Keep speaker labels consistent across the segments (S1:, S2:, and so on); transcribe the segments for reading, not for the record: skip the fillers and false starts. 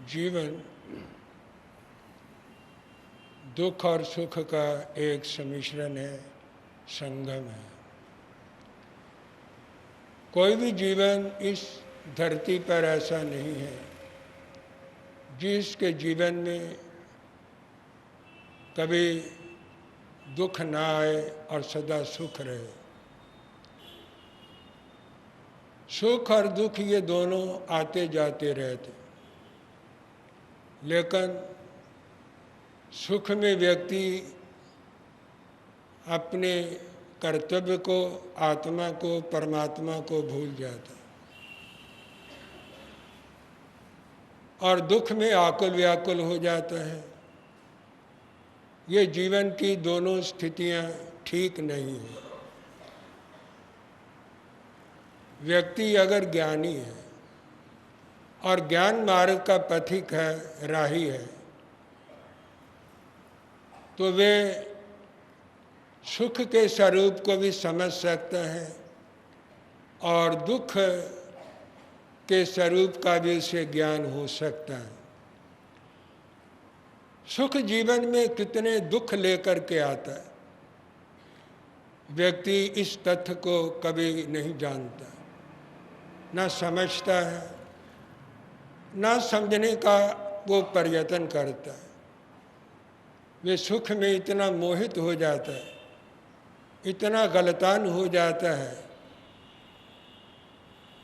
S1: जीवन दुख और सुख का एक सम्मिश्रण है, संगम है। कोई भी जीवन इस धरती पर ऐसा नहीं है जिसके जीवन में कभी दुख ना आए और सदा सुख रहे। सुख और दुख ये दोनों आते जाते रहते, लेकिन सुख में व्यक्ति अपने कर्तव्य को, आत्मा को, परमात्मा को भूल जाता है और दुख में आकुल व्याकुल हो जाता है। ये जीवन की दोनों स्थितियां ठीक नहीं है। व्यक्ति अगर ज्ञानी है और ज्ञान मार्ग का पथिक है, राही है, तो वे सुख के स्वरूप को भी समझ सकता है और दुख के स्वरूप का भी उसे ज्ञान हो सकता है। सुख जीवन में कितने दुख लेकर के आता है, व्यक्ति इस तथ्य को कभी नहीं जानता, ना समझता है, ना समझने का वो प्रयत्न करता है। वे सुख में इतना मोहित हो जाता है, इतना गलतान हो जाता है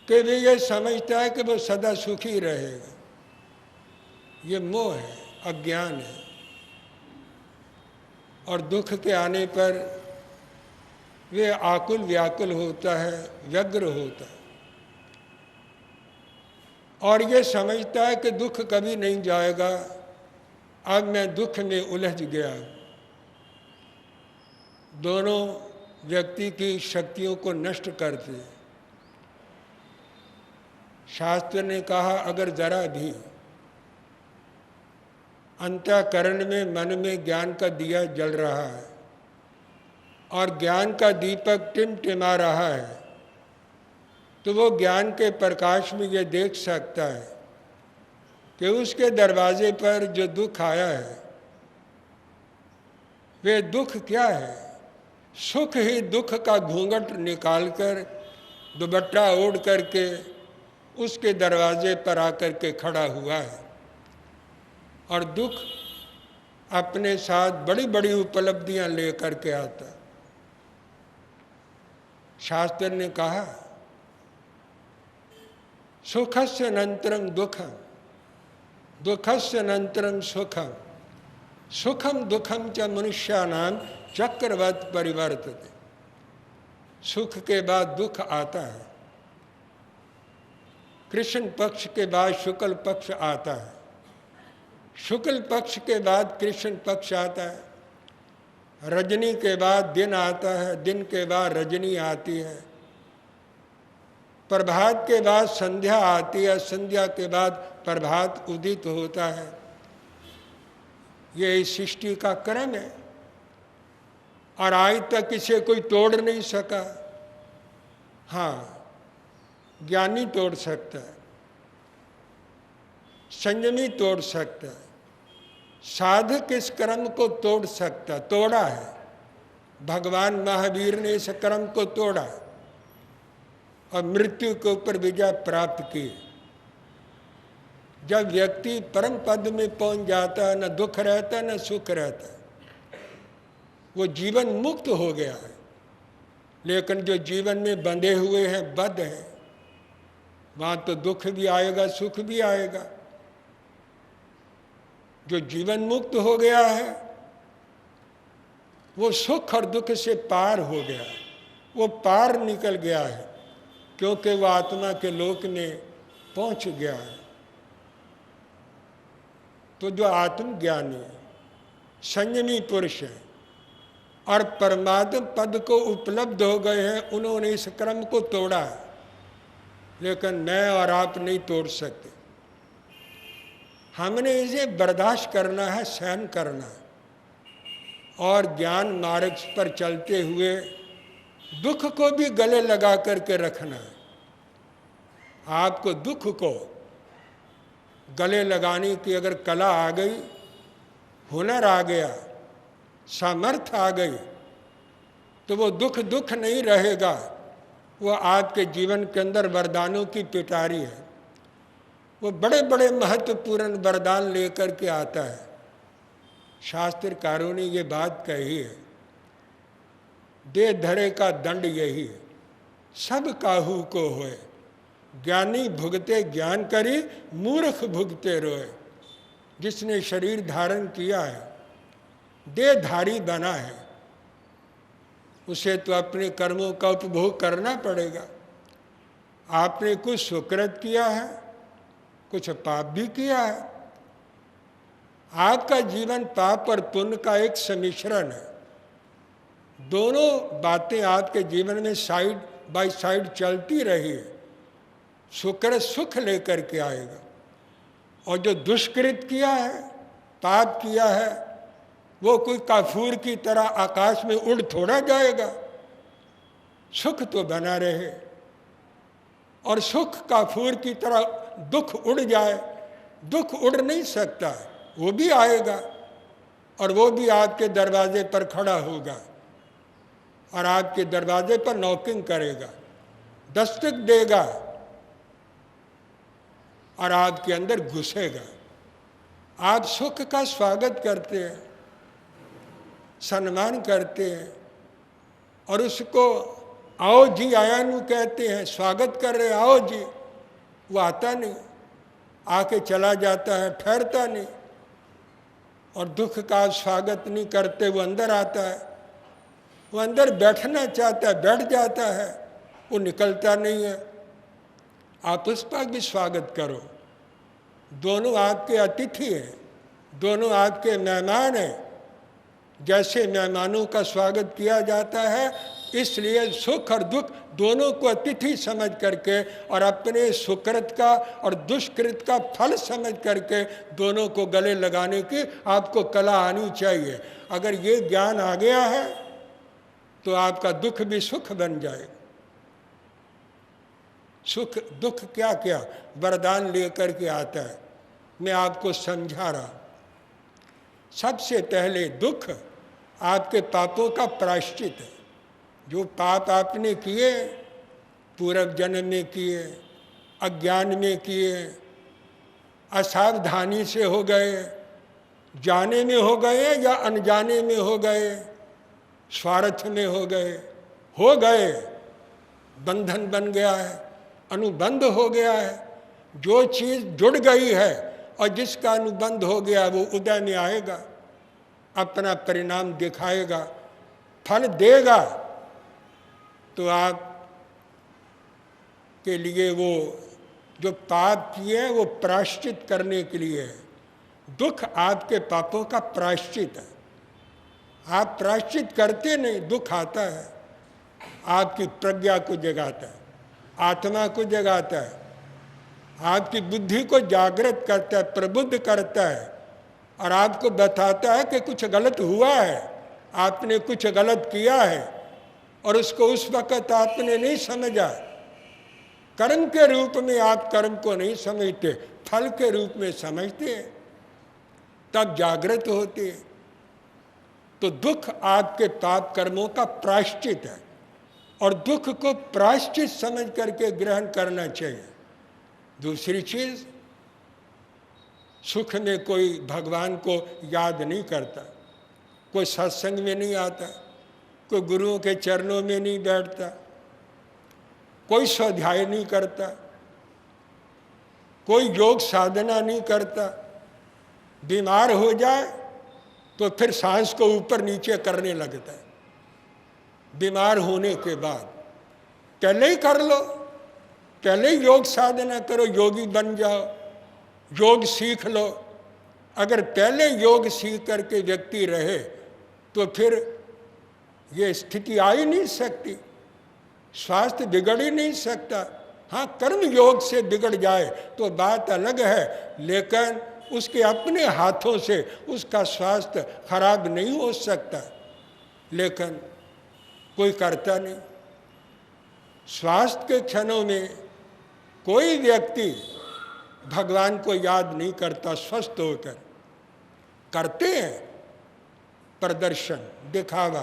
S1: कि वे ये समझता है कि वो सदा सुखी रहेगा। ये मोह है, अज्ञान है। और दुख के आने पर वे आकुल व्याकुल होता है, व्यग्र होता है और ये समझता है कि दुख कभी नहीं जाएगा, अब मैं दुख में उलझ गया। दोनों व्यक्ति की शक्तियों को नष्ट करते। शास्त्र ने कहा, अगर जरा भी अंतःकरण में, मन में ज्ञान का दिया जल रहा है और ज्ञान का दीपक टिमटिमा रहा है, तो वो ज्ञान के प्रकाश में ये देख सकता है कि उसके दरवाजे पर जो दुख आया है, वे दुख क्या है? सुख ही दुख का घूंघट निकालकर, दुपट्टा ओढ़ करके उसके दरवाजे पर आकर के खड़ा हुआ है और दुख अपने साथ बड़ी बड़ी उपलब्धियां लेकर के आता। शास्त्र ने कहा, सुखस्य अनंतरम दुखम, दुखस्य अनंतरम सुखम, सुखम दुखम च मनुष्यानाम चक्रवत परिवर्तते। सुख के बाद दुख आता है, कृष्ण पक्ष के बाद शुक्ल पक्ष आता है, शुक्ल पक्ष के बाद कृष्ण पक्ष आता है, रजनी के बाद दिन आता है, दिन के बाद रजनी आती है, प्रभात के बाद संध्या आती है, संध्या के बाद प्रभात उदित होता है। ये इस सृष्टि का क्रम है और आज तक इसे कोई तोड़ नहीं सका। हाँ, ज्ञानी तोड़ सकता है, संयमी तोड़ सकता है, साधक इस क्रम को तोड़ सकता, तोड़ा है। भगवान महावीर ने इस क्रम को तोड़ा और मृत्यु के ऊपर विजय प्राप्त की। जब व्यक्ति परम पद में पहुंच जाता है, न दुख रहता न सुख रहता, वो जीवन मुक्त हो गया है। लेकिन जो जीवन में बंधे हुए हैं, बद्ध हैं, वहाँ तो दुख भी आएगा, सुख भी आएगा। जो जीवन मुक्त हो गया है, वो सुख और दुख से पार हो गया है, वो पार निकल गया है, क्योंकि वो आत्मा के लोक में पहुंच गया है। तो जो आत्मज्ञानी है, संयमी पुरुष है और परमात्म पद को उपलब्ध हो गए हैं, उन्होंने इस क्रम को तोड़ा है। लेकिन मैं और आप नहीं तोड़ सकते। हमने इसे बर्दाश्त करना है, सहन करना है और ज्ञान मार्ग पर चलते हुए दुख को भी गले लगा करके रखना है। आपको दुख को गले लगाने की अगर कला आ गई, हुनर आ गया, सामर्थ्य आ गई, तो वो दुख दुख नहीं रहेगा, वो आपके जीवन के अंदर वरदानों की पिटारी है। वो बड़े बड़े महत्वपूर्ण वरदान लेकर के आता है। शास्त्रकारों ने ये बात कही है, दे धरे का दंड यही है, सब काहू को होए, ज्ञानी भुगते ज्ञान करी, मूर्ख भुगते रोए। जिसने शरीर धारण किया है, देहधारी बना है, उसे तो अपने कर्मों का उपभोग करना पड़ेगा। आपने कुछ सुकृत किया है, कुछ पाप भी किया है। आपका जीवन पाप और पुण्य का एक सम्मिश्रण है। दोनों बातें आपके जीवन में साइड बाय साइड चलती रही है। सुकृत सुख लेकर के आएगा, और जो दुष्कृत किया है, पाप किया है, वो कोई काफूर की तरह आकाश में उड़ थोड़ा जाएगा। सुख तो बना रहे, और सुख काफूर की तरह दुख उड़ जाए, दुख उड़ नहीं सकता, वो भी आएगा, और वो भी आपके दरवाजे पर खड़ा होगा, और आपके दरवाजे पर नॉकिंग करेगा, दस्तक देगा, और आपके अंदर घुसेगा। आप सुख का स्वागत करते हैं, सम्मान करते हैं, और उसको आओ जी आया नु कहते हैं, स्वागत कर रहे आओ जी। वो आता नहीं, आके चला जाता है, ठहरता नहीं। और दुख का स्वागत नहीं करते, वो अंदर आता है, वो अंदर बैठना चाहता है, बैठ जाता है, वो निकलता नहीं है। आप उस पर भी स्वागत करो। दोनों आपके अतिथि हैं, दोनों आपके मेहमान हैं। जैसे मेहमानों का स्वागत किया जाता है, इसलिए सुख और दुख दोनों को अतिथि समझ करके और अपने सुकृत का और दुष्कृत का फल समझ करके दोनों को गले लगाने की आपको कला आनी चाहिए। अगर ये ज्ञान आ गया है तो आपका दुख भी सुख बन जाएगा। सुख दुख क्या क्या वरदान लेकर के आता है, मैं आपको समझा रहा। सबसे पहले दुख आपके पापों का प्रायश्चित है। जो पाप आपने किए, पूर्व जन्म में किए, अज्ञान में किए, असावधानी से हो गए, जाने में हो गए या अनजाने में हो गए, स्वार्थ में हो गए, बंधन बन गया है, अनुबंध हो गया है। जो चीज़ जुड़ गई है और जिसका अनुबंध हो गया वो उदय में आएगा, अपना परिणाम दिखाएगा, फल देगा। तो आप के लिए वो जो पाप किए वो प्रायश्चित करने के लिए है। दुख आपके पापों का प्रायश्चित है। आप प्रायश्चित करते नहीं, दुख आता है, आपकी प्रज्ञा को जगाता है, आत्मा को जगाता है, आपकी बुद्धि को जागृत करता है, प्रबुद्ध करता है, और आपको बताता है कि कुछ गलत हुआ है, आपने कुछ गलत किया है, और उसको उस वक़्त आपने नहीं समझा। कर्म के रूप में आप कर्म को नहीं समझते, फल के रूप में समझते हैं, तब जागृत होते हैं। तो दुख आपके पाप कर्मों का प्रायश्चित है, और दुख को प्रायश्चित समझ करके ग्रहण करना चाहिए। दूसरी चीज़, सुख में कोई भगवान को याद नहीं करता, कोई सत्संग में नहीं आता, कोई गुरुओं के चरणों में नहीं बैठता, कोई स्वाध्याय नहीं करता, कोई योग साधना नहीं करता। बीमार हो जाए तो फिर सांस को ऊपर नीचे करने लगता है। बीमार होने के बाद पहले ही कर लो, पहले ही योग साधना करो, योगी बन जाओ, योग सीख लो। अगर पहले योग सीख करके व्यक्ति रहे तो फिर ये स्थिति आ ही नहीं सकती, स्वास्थ्य बिगड़ ही नहीं सकता। हाँ, कर्म योग से बिगड़ जाए तो बात अलग है, लेकिन उसके अपने हाथों से उसका स्वास्थ्य खराब नहीं हो सकता, लेकिन कोई करता नहीं। स्वास्थ्य के क्षणों में कोई व्यक्ति भगवान को याद नहीं करता स्वस्थ होकर। करते हैं प्रदर्शन, दिखावा,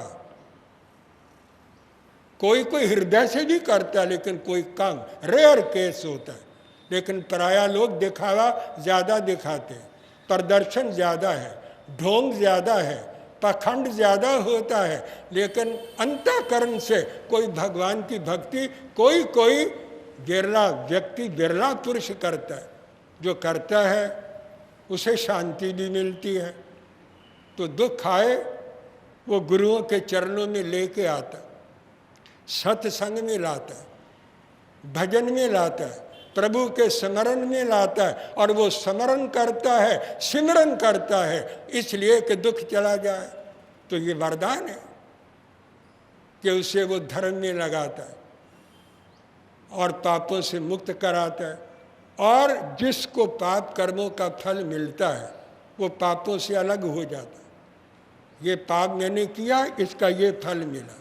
S1: कोई कोई हृदय से भी करता है, लेकिन कोई कम, रेयर केस होता है। लेकिन पराया लोग दिखावा ज़्यादा दिखाते हैं, प्रदर्शन ज़्यादा है, ढोंग ज़्यादा है, पाखंड ज़्यादा होता है, लेकिन अंतःकरण से कोई भगवान की भक्ति कोई कोई बिरला व्यक्ति, बिरला पुरुष करता है। जो करता है उसे शांति भी मिलती है। तो दुख आए वो गुरुओं के चरणों में लेके आता, सत्संग में लाता है, भजन में लाता है, प्रभु के स्मरण में लाता है, और वो स्मरण करता है, सिमरन करता है, इसलिए कि दुख चला जाए। तो ये वरदान है कि उसे वो धर्म में लगाता है और पापों से मुक्त कराता है। और जिसको पाप कर्मों का फल मिलता है वो पापों से अलग हो जाता है। ये पाप मैंने किया, इसका ये फल मिला,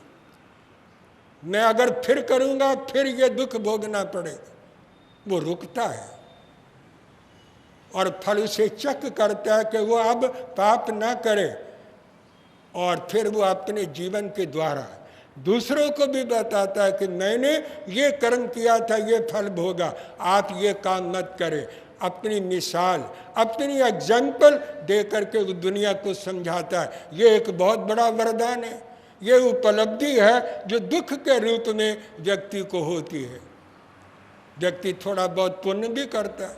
S1: मैं अगर फिर करूँगा फिर ये दुख भोगना पड़ेगा। वो रुकता है और फल उसे चक करता है कि वो अब पाप ना करे, और फिर वो अपने जीवन के द्वारा दूसरों को भी बताता है कि मैंने ये कर्म किया था, ये फल भोगा, आप ये काम मत करें। अपनी मिसाल, अपनी एग्जाम्पल दे करके वो दुनिया को समझाता है। ये एक बहुत बड़ा वरदान है, ये उपलब्धि है जो दुख के रूप में व्यक्ति को होती है। व्यक्ति थोड़ा बहुत पुण्य भी करता है,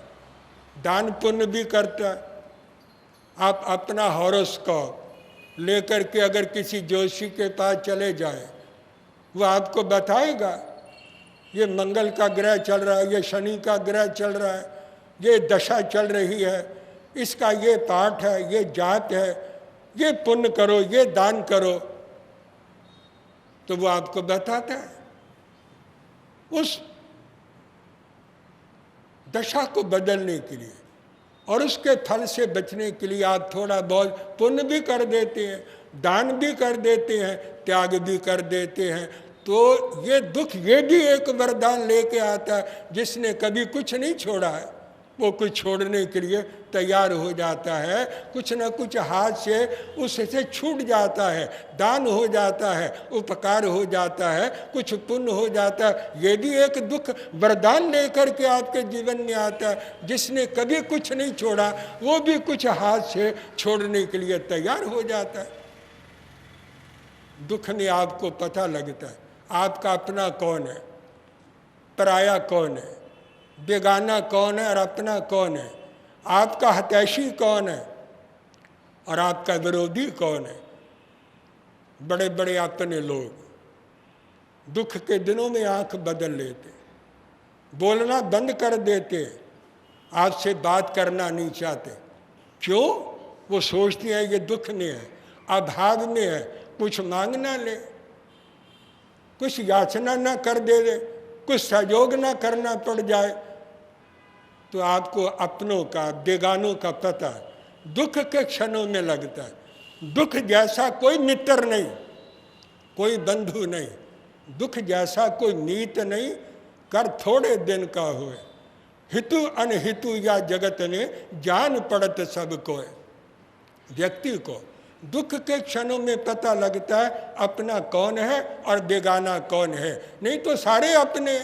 S1: दान पुण्य भी करता है। आप अपना हॉरोस्कोप लेकर के अगर किसी जोशी के पास चले जाए, वो आपको बताएगा ये मंगल का ग्रह चल रहा है, ये शनि का ग्रह चल रहा है, ये दशा चल रही है, इसका ये पाठ है, ये जात है, ये पुण्य करो, ये दान करो। तो वो आपको बताता है। उस दशा को बदलने के लिए और उसके फल से बचने के लिए आप थोड़ा बहुत पुण्य भी कर देते हैं, दान भी कर देते हैं, त्याग भी कर देते हैं। तो ये दुख ये भी एक वरदान लेके आता है। जिसने कभी कुछ नहीं छोड़ा है वो कुछ छोड़ने के लिए तैयार हो जाता है। कुछ न कुछ हाथ से उससे छूट जाता है, दान हो जाता है, उपकार हो जाता है, कुछ पुण्य हो जाता है। ये भी एक दुख वरदान लेकर के आपके जीवन में आता है। जिसने कभी कुछ नहीं छोड़ा वो भी कुछ हाथ से छोड़ने के लिए तैयार हो जाता है। दुख में आपको पता लगता है आपका अपना कौन है, पराया कौन है, बेगाना कौन है और अपना कौन है, आपका हितैषी कौन है और आपका विरोधी कौन है। बड़े बड़े अपने लोग दुख के दिनों में आंख बदल लेते, बोलना बंद कर देते, आपसे बात करना नहीं चाहते। क्यों? वो सोचते हैं ये दुख में है, अभाव में है, कुछ मांग ना ले, कुछ याचना ना कर दे, कुछ सहयोग ना करना पड़ जाए। तो आपको अपनों का, बेगानों का पता दुख के क्षणों में लगता है। दुख जैसा कोई मित्र नहीं, कोई बंधु नहीं, दुख जैसा कोई मीत नहीं, कर थोड़े दिन का होए, हितु अनहितु या जगत में जान पड़त सब कोय। व्यक्ति को दुख के क्षणों में पता लगता है अपना कौन है और बेगाना कौन है। नहीं तो सारे अपने,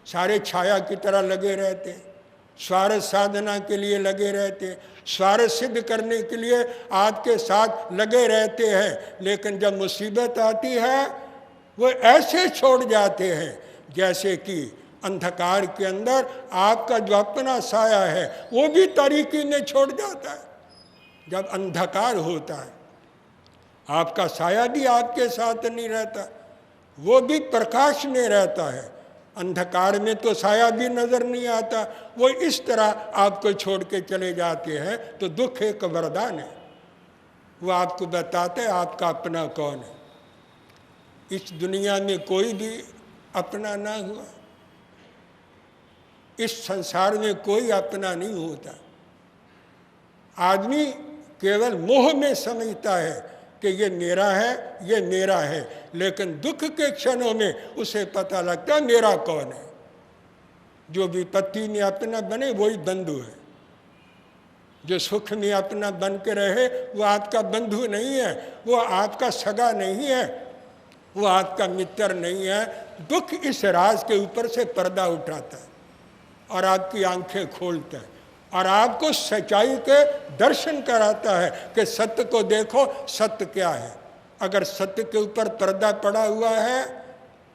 S1: सारे छाया की तरह लगे रहते, स्वार्थ साधना के लिए लगे रहते, स्वार्थ सिद्ध करने के लिए आपके साथ लगे रहते हैं। लेकिन जब मुसीबत आती है वो ऐसे छोड़ जाते हैं जैसे कि अंधकार के अंदर आपका जो अपना साया है वो भी तारीकी में छोड़ जाता है। जब अंधकार होता है आपका साया भी आपके साथ नहीं रहता, वो भी प्रकाश में रहता है। अंधकार में तो साया भी नजर नहीं आता, वो इस तरह आपको छोड़ के चले जाते हैं। तो दुख एक वरदान है, वो आपको बताते हैं आपका अपना कौन है। इस दुनिया में कोई भी अपना ना हुआ, इस संसार में कोई अपना नहीं होता। आदमी केवल मोह में समझता है कि ये मेरा है, ये मेरा है, लेकिन दुख के क्षणों में उसे पता लगता है मेरा कौन है। जो विपत्ति में अपना बने वही बंधु है। जो सुख में अपना बन के रहे वो आपका बंधु नहीं है, वो आपका सगा नहीं है, वो आपका मित्र नहीं है। दुख इस राज के ऊपर से पर्दा उठाता है और आपकी आंखें खोलता है और आपको सच्चाई के दर्शन कराता है कि सत्य को देखो, सत्य क्या है। अगर सत्य के ऊपर पर्दा पड़ा हुआ है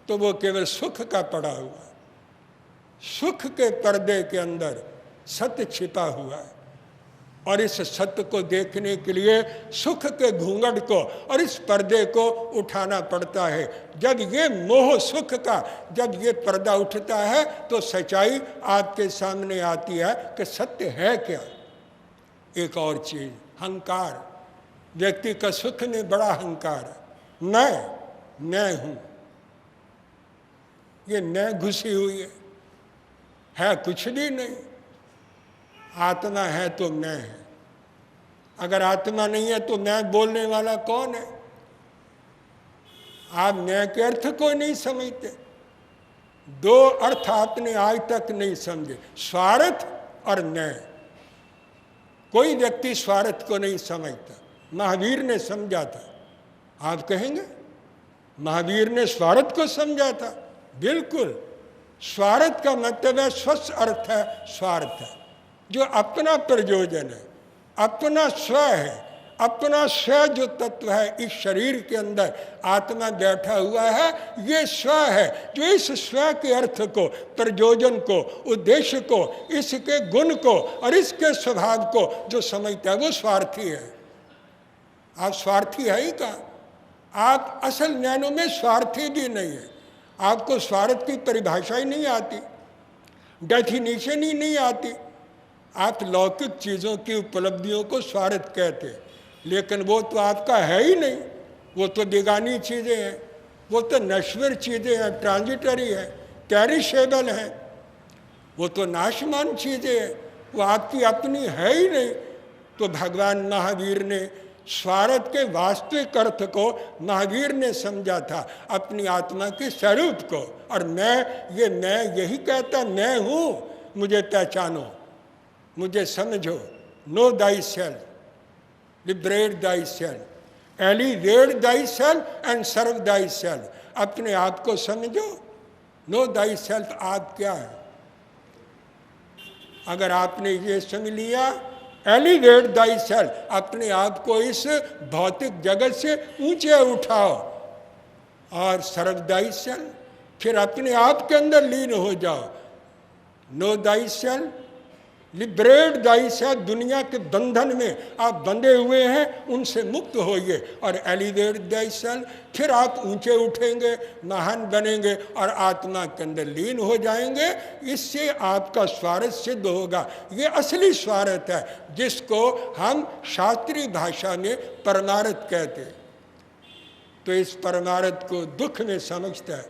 S1: तो वो केवल सुख का पड़ा हुआ है। सुख के पर्दे के अंदर सत्य छिपा हुआ है और इस सत्य को देखने के लिए सुख के घूंघट को और इस पर्दे को उठाना पड़ता है। जब ये मोह सुख का, जब ये पर्दा उठता है तो सच्चाई आपके सामने आती है कि सत्य है क्या। एक और चीज, अहंकार। व्यक्ति का सुख में बड़ा अहंकार है। मैं हूं, ये मैं घुसी हुई है कुछ भी नहीं। आत्मा है तो मैं है, अगर आत्मा नहीं है तो मैं बोलने वाला कौन है। आप मैं के अर्थ को नहीं समझते। दो अर्थ आपने आज तक नहीं समझे, स्वार्थ और मैं। कोई व्यक्ति स्वार्थ को नहीं समझता। महावीर ने समझा था। आप कहेंगे महावीर ने स्वार्थ को समझा था? बिल्कुल। स्वार्थ का मतलब है स्वस्थ अर्थ है, स्वार्थ है जो अपना प्रयोजन है, अपना स्व है। अपना स्व जो तत्व है इस शरीर के अंदर आत्मा बैठा हुआ है, ये स्व है जो इस स्व के अर्थ को, प्रयोजन को, उद्देश्य को, इसके गुण को और इसके स्वभाव को जो समझता है वो स्वार्थी है। आप स्वार्थी है ही कहाँ? आप असल ज्ञानों में स्वार्थी भी नहीं है। आपको स्वार्थ की परिभाषा ही नहीं आती, डेफिनेशन ही नहीं आती। आप लौकिक चीज़ों की उपलब्धियों को स्वार्थ कहते हैं, लेकिन वो तो आपका है ही नहीं। वो तो बेगानी चीज़ें हैं, वो तो नश्वर चीज़ें हैं, ट्रांजिटरी है, कैरिशेबल हैं। वो तो नाशमान चीज़ें हैं, वो आपकी अपनी है ही नहीं। तो भगवान महावीर ने स्वार्थ के वास्तविक अर्थ को महावीर ने समझा था, अपनी आत्मा के स्वरूप को। और मैं यही कहता, मैं हूँ, मुझे पहचानो, मुझे समझो। Know thy self, liberate thy self, elevate thy self and serve thy self. अपने आप को समझो। नो दाई सेल्फ, आप क्या है। अगर आपने ये समझ लिया, एलिवेट दाई सेल्फ, अपने आप को इस भौतिक जगत से ऊंचे उठाओ। और सर्व दाई सेल्फ, फिर अपने आप के अंदर लीन हो जाओ। No thy self, liberate thy self, दुनिया के बंधन में आप बंधे हुए हैं, उनसे मुक्त होइए। और एलिवेट दाई सेल्फ, फिर आप ऊंचे उठेंगे, महान बनेंगे और आत्मा के अंदर लीन हो जाएंगे। इससे आपका स्वार्थ सिद्ध होगा। ये असली स्वार्थ है जिसको हम शास्त्रीय भाषा में परमार्थ कहते हैं। तो इस परमार्थ को दुख में समझता है,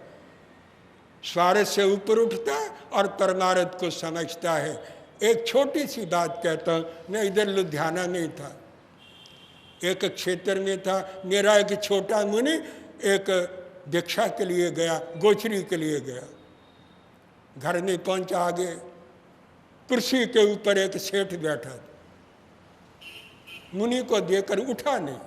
S1: स्वार्थ से ऊपर उठता है और परमार्थ को समझता है। एक छोटी सी बात कहता हूँ। मैं इधर लुधियाना में था, एक क्षेत्र में था। मेरा एक छोटा मुनि एक दीक्षा के लिए गया, गोचरी के लिए गया। घर में पहुंचा, आगे कुर्सी के ऊपर एक सेठ बैठा था। मुनि को देखकर उठा नहीं,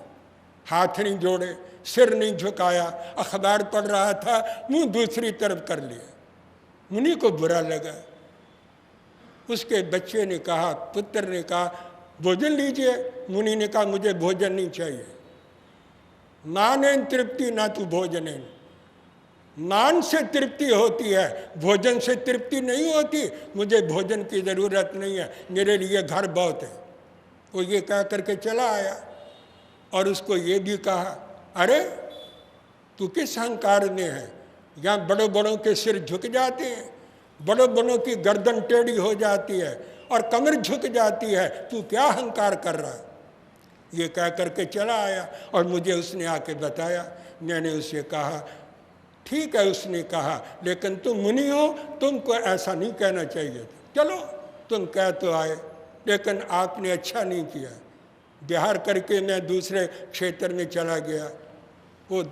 S1: हाथ नहीं जोड़े, सिर नहीं झुकाया, अखबार पढ़ रहा था, मुंह दूसरी तरफ कर लिया। मुनि को बुरा लगा। उसके बच्चे ने कहा, पुत्र ने कहा, भोजन लीजिए। मुनि ने कहा, मुझे भोजन नहीं चाहिए। माने तृप्ति ना तू भोजन। मान से तृप्ति होती है, भोजन से तृप्ति नहीं होती। मुझे भोजन की ज़रूरत नहीं है, मेरे लिए घर बहुत है। वो ये कह करके चला आया। और उसको ये भी कहा, अरे तू किस अहंकार में है। यहाँ बड़ों बड़ों के सिर झुक जाते हैं, बड़ों बड़ों की गर्दन टेढ़ी हो जाती है और कमर झुक जाती है, तू क्या अहंकार कर रहा है। ये कह करके चला आया और मुझे उसने आके बताया। मैंने उसे कहा, ठीक है, उसने कहा, लेकिन तुम मुनि हो, तुमको ऐसा नहीं कहना चाहिए था। चलो तुम कह तो आए, लेकिन आपने अच्छा नहीं किया। बिहार करके मैं दूसरे क्षेत्र में चला गया। वो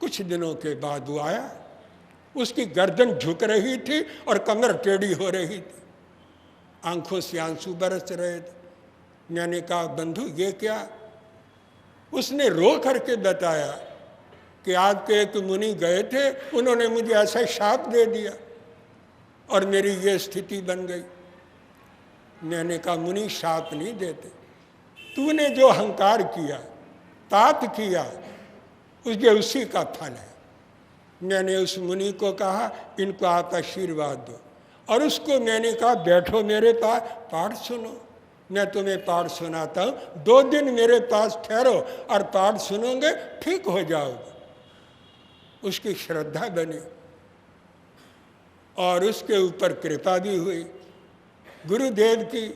S1: कुछ दिनों के बाद वो आया, उसकी गर्दन झुक रही थी और कमर टेढ़ी हो रही थी, आंखों से आंसू बरस रहे थे। मैंने कहा बंधु ये क्या? उसने रो करके बताया कि आपके एक मुनि गए थे, उन्होंने मुझे ऐसा शाप दे दिया और मेरी ये स्थिति बन गई। मैंने कहा मुनि शाप नहीं देते, तूने जो अहंकार किया, पाप किया, उसी का फल है। मैंने उस मुनि को कहा इनको आप आशीर्वाद दो, और उसको मैंने कहा बैठो मेरे पास, पाठ सुनो, मैं तुम्हें पाठ सुनाता हूँ, 2 दिन मेरे पास ठहरो और पाठ सुनोगे ठीक हो जाओगे। उसकी श्रद्धा बनी और उसके ऊपर कृपा भी हुई गुरुदेव की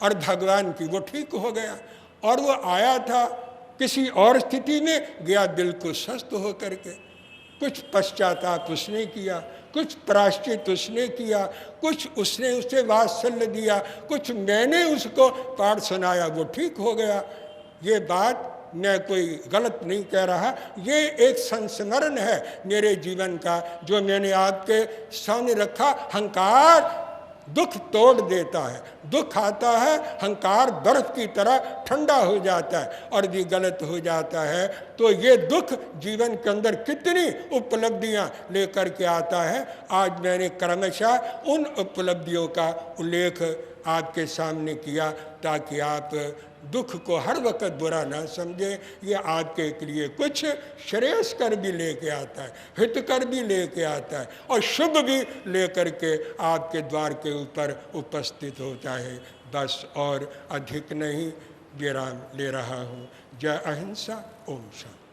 S1: और भगवान की, वो ठीक हो गया। और वो आया था किसी और स्थिति में, गया बिल्कुल स्वस्थ होकर के। कुछ पश्चाताप उसने किया, कुछ प्रायश्चित उसने किया, कुछ उसने उसे वात्सल्य दिया, कुछ मैंने उसको पाठ सुनाया, वो ठीक हो गया। ये बात मैं कोई गलत नहीं कह रहा, ये एक संस्मरण है मेरे जीवन का जो मैंने आपके सामने रखा। अहंकार दुख तोड़ देता है, दुख आता है, अहंकार बर्फ की तरह ठंडा हो जाता है और भी गलत हो जाता है। तो ये दुख जीवन के अंदर कितनी उपलब्धियां लेकर के आता है। आज मैंने क्रमशः उन उपलब्धियों का उल्लेख आपके सामने किया ताकि आप दुख को हर वक्त बुरा ना समझें। ये आपके लिए कुछ श्रेयस्कर भी लेके आता है, हितकर भी लेके आता है और शुभ भी लेकर के आपके द्वार के ऊपर उपस्थित होता है। बस और अधिक नहीं, विराम ले रहा हूँ। जय अहिंसा। ओम शांति।